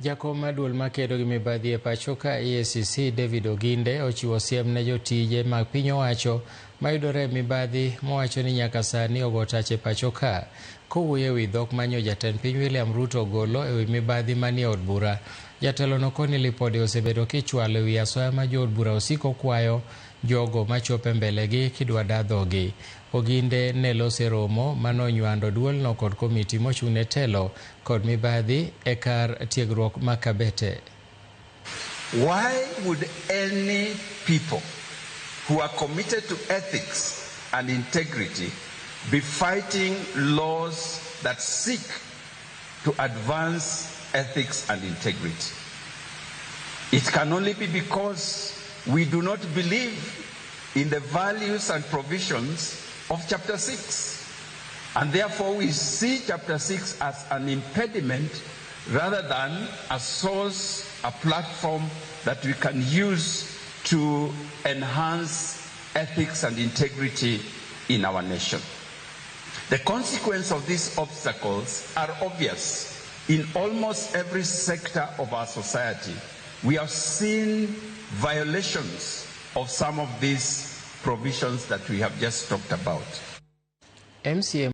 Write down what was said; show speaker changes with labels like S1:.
S1: Jakom maduol makedo gi mibadhi e pacho ka EACC David Oginde ochiwo siem ne jotije mag piny owacho mayudore mibadhi mowacho ni nyaka sani ogo tach e pacho ka kowuoyo e wi dhok manyo jatend piny William Ruto golo e wi mibadhi manie od bura. Jatelo no koni lipode osebedo kichwalo e wi asoya ma jo od bura osiko kwayo jogo machope mbelegi kidwa dadhogi. Oginde ne lose romo manonywando duolno kod komiti mochung' ne telo kod mibadhi e kar tiegruok ma Kabete.
S2: Why would any people who are committed to ethics and integrity be fighting laws that seek to advance ethics and integrity? It can only be because we do not believe in the values and provisions of Chapter 6. And therefore we see Chapter 6 as an impediment rather than a source, a platform that we can use to enhance ethics and integrity in our nation. The consequence of these obstacles are obvious. In almost every sector of our society, we have seen violations of some of these provisions that we have just talked about.
S1: MCM